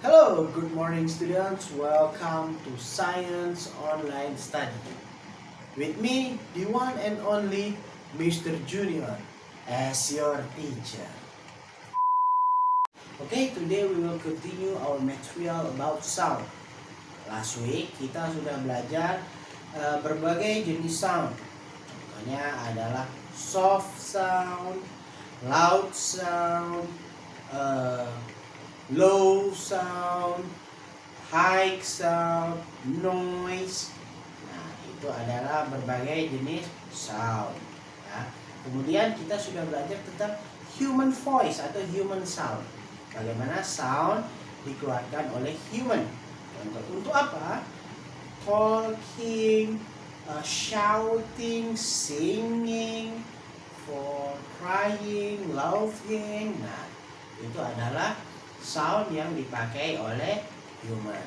Hello, good morning students. Welcome to Science Online Study. With me, the one and only Mr. Junior as your teacher. Okay, today we will continue our material about sound. Last week kita sudah belajar berbagai jenis sound. Contohnya adalah soft sound, loud sound, low sound, high sound, noise. Nah, itu adalah berbagai jenis sound. Ya. Kemudian kita sudah belajar tentang human voice atau human sound. Bagaimana sound dikeluarkan oleh human. Untuk apa? Talking, shouting, singing, for crying, laughing. Nah, itu adalah sound yang dipakai oleh human.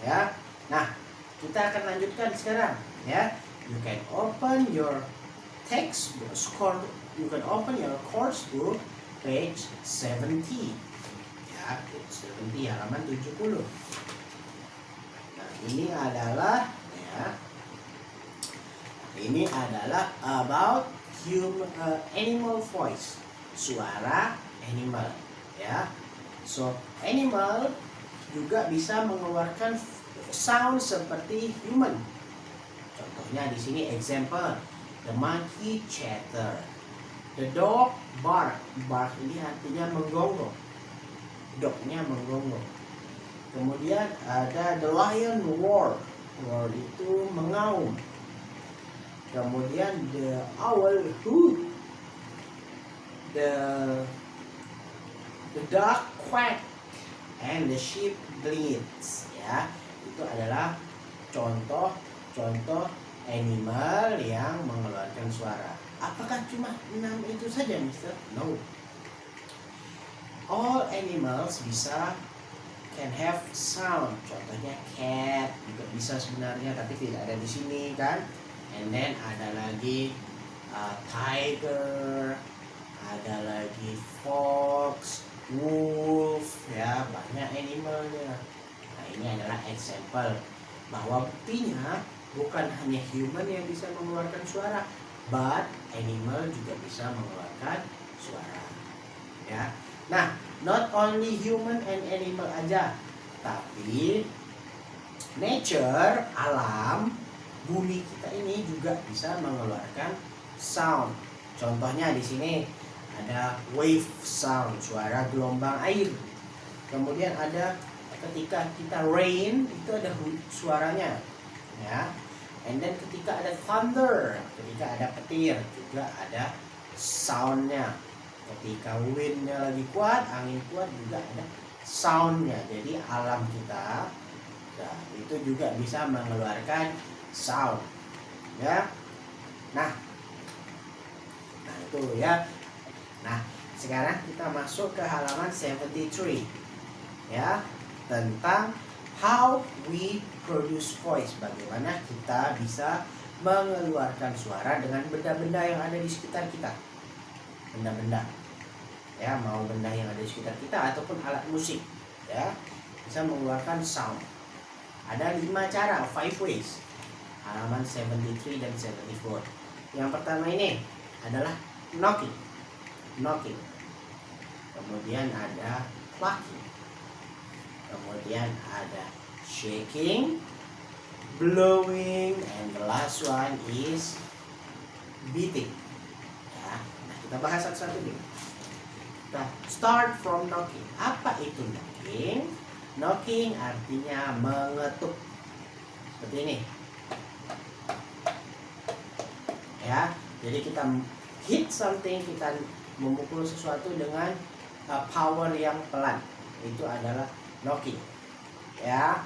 Ya. Nah, kita akan lanjutkan sekarang, ya. You can open your course book page 70. Ya, 70 halaman 70. Nah, ini adalah about animal voice, suara animal, ya. So, animal juga bisa mengeluarkan sound seperti human. Contohnya di sini example, the monkey chatter, the dog bark. Bark ini artinya menggonggong. Dognya menggonggong. Kemudian ada the lion roar. Roar itu mengaum. Kemudian the owl hoot. The duck quack and the sheep bleats. Ya, itu adalah contoh animal yang mengeluarkan suara. Apakah cuma 6 itu saja, Mister? No. All animals can have sound. Contohnya cat juga bisa sebenarnya, tapi tidak ada di sini kan. And then ada lagi tiger, ada lagi fox, wolf, ya, banyak animalnya. Nah, ini adalah example bahwa buktinya bukan hanya human yang bisa mengeluarkan suara, but animal juga bisa mengeluarkan suara. Ya. Nah, not only human and animal aja, tapi nature, alam, bumi kita ini juga bisa mengeluarkan sound. Contohnya di sini ada wave sound, suara gelombang air. Kemudian ada ketika kita rain, itu ada suaranya, ya. And then ketika ada thunder, ketika ada petir, juga ada soundnya. Ketika windnya lagi kuat, angin kuat, juga ada soundnya. Jadi alam kita, nah, itu juga bisa mengeluarkan sound, ya. Nah itu ya. Nah, sekarang kita masuk ke halaman 73, ya, tentang how we produce voice. Bagaimana kita bisa mengeluarkan suara dengan benda-benda yang ada di sekitar kita. Benda-benda, ya, mau benda yang ada di sekitar kita ataupun alat musik, ya, bisa mengeluarkan sound. Ada 5 cara, 5 ways. Halaman 73 dan 74. Yang pertama ini adalah knocking. Kemudian ada plucking. Kemudian ada shaking, blowing, and the last one is beating. Ya, nah, kita bahas satu-satu dulu. Kita start from knocking. Apa itu knocking? Knocking artinya mengetuk. Seperti ini. Ya, jadi kita hit something, kita memukul sesuatu dengan power yang pelan. Itu adalah knocking. Ya.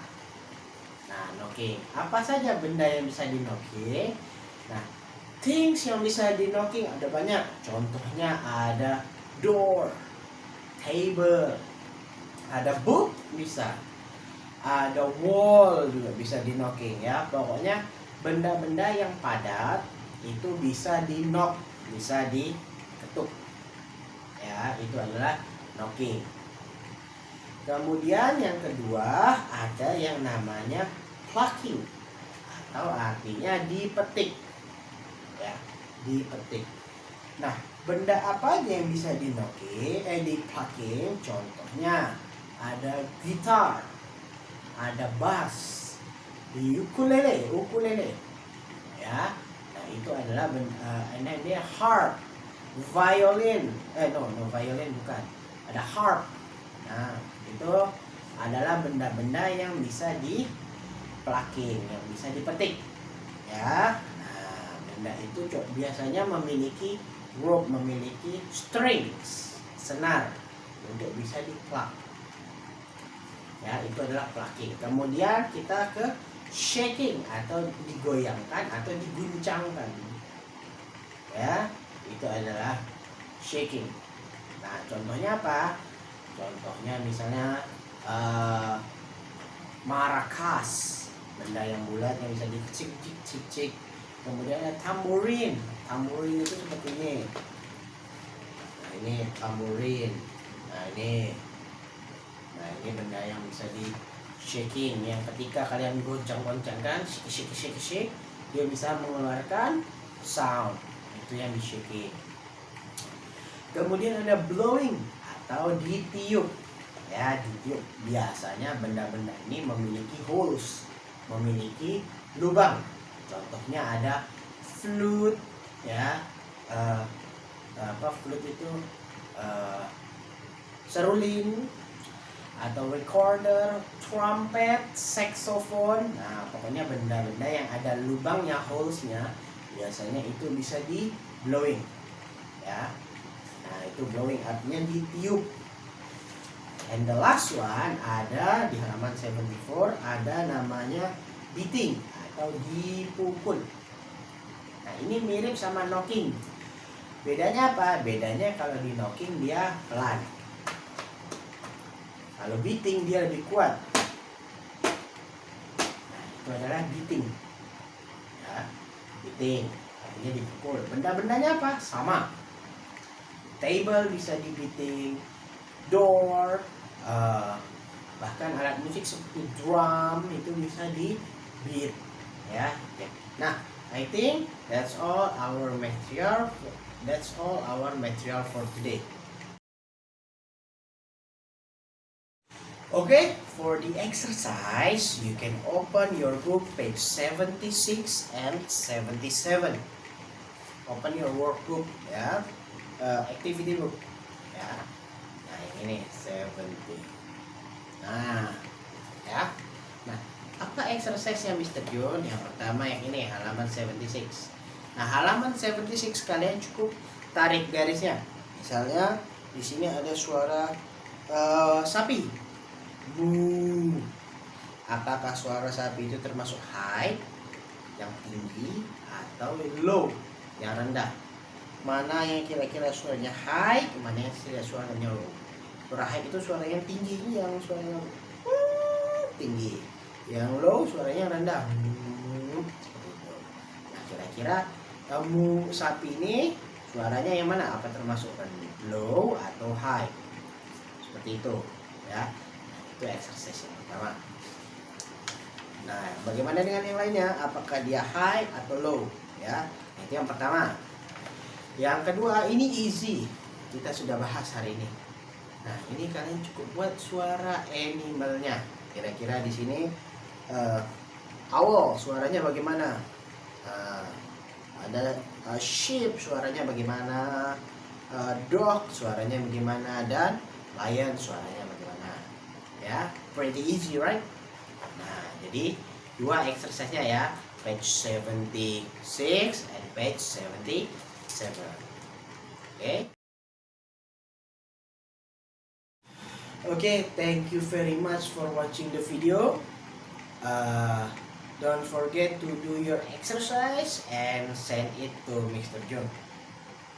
Nah, knocking. Apa saja benda yang bisa di knocking? Nah, things yang bisa di knocking ada banyak. Contohnya ada door, table, ada book bisa. Ada wall juga bisa di knocking, ya. Pokoknya benda-benda yang padat itu bisa di knock, bisa diketuk. Ya, itu adalah knocking. Kemudian yang kedua ada yang namanya plucking, atau artinya dipetik. Ya, dipetik. Nah, benda apa aja yang bisa di-plucking? Contohnya ada gitar, ada bass, di ukulele. Ya. Nah, itu adalah dia harp, violin. Violin bukan. Ada harp. Nah, itu adalah benda-benda yang bisa di-plucking, yang bisa dipetik. Ya. Nah, benda itu biasanya memiliki rope, memiliki strings, senar untuk bisa di-pluck. Ya, itu adalah plucking. Kemudian kita ke shaking, atau digoyangkan atau diguncangkan. Ya, itu adalah shaking. Nah, contohnya apa? Contohnya misalnya maracas, benda yang bulat yang bisa dicik-cik. Kemudian ada tamborin. Tamborin itu seperti ini. Nah, ini tamborin. Nah, ini benda yang bisa di shaking, yang ketika kalian goncang-goncangkan, shake, dia bisa mengeluarkan sound. Itu yang di shaking. Kemudian ada blowing, atau ditiup. Ya, ditiup. Biasanya benda-benda ini memiliki holes, memiliki lubang. Contohnya ada flute, ya. Flute itu seruling, atau recorder, trumpet, saxophone. Nah, pokoknya benda-benda yang ada lubangnya, holesnya, biasanya itu bisa di blowing. Ya. Nah, itu blowing artinya ditiup. And the last one ada di halaman 74, ada namanya beating, atau dipukul. Nah, ini mirip sama knocking. Bedanya apa? Bedanya kalau di knocking dia pelan. Kalau beating dia lebih kuat. Nah, itu adalah beating. Ya, beating artinya dipukul. Benda-bendanya apa? Sama. Table bisa di beating, door, bahkan alat musik seperti drum itu bisa di beat. Ya. Nah, I think that's all our material. That's all our material for today. Okay, for the exercise, you can open your book page 76 and 77. Open your workbook, ya, activity book, ya. Nah, yang ini 70. Nah, ya. Nah, apa exercise-nya Mr. John? Yang pertama yang ini, halaman 76. Nah, halaman 76 kalian cukup tarik garisnya. Misalnya di sini ada suara sapi. Bu. Apakah suara sapi itu termasuk high, yang tinggi, atau low, yang rendah? Mana yang kira-kira suaranya high, mana yang kira-kira suaranya low? Suara high itu suara yang tinggi, yang suaranya tinggi. Yang low suaranya rendah. Seperti itu. Nah, kira-kira kamu sapi ini suaranya yang mana? Apa termasuk low atau high? Seperti itu, ya. Itu exercise yang pertama. Nah, bagaimana dengan yang lainnya? Apakah dia high atau low? Ya, itu yang pertama. Yang kedua, ini easy. Kita sudah bahas hari ini. Nah, ini kalian cukup buat suara animalnya. Kira-kira di sini owl suaranya bagaimana? Ada sheep suaranya bagaimana? Dog suaranya bagaimana? Dan lion suaranya bagaimana? Ya, pretty easy, right? Nah, jadi dua exercise-nya ya, page 76 and page 77. Okay? Okay, thank you very much for watching the video. Don't forget to do your exercise and send it to Mr. John.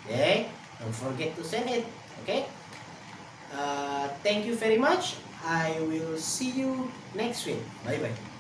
Okay? Don't forget to send it. Okay? Thank you very much. I will see you next week. Bye bye.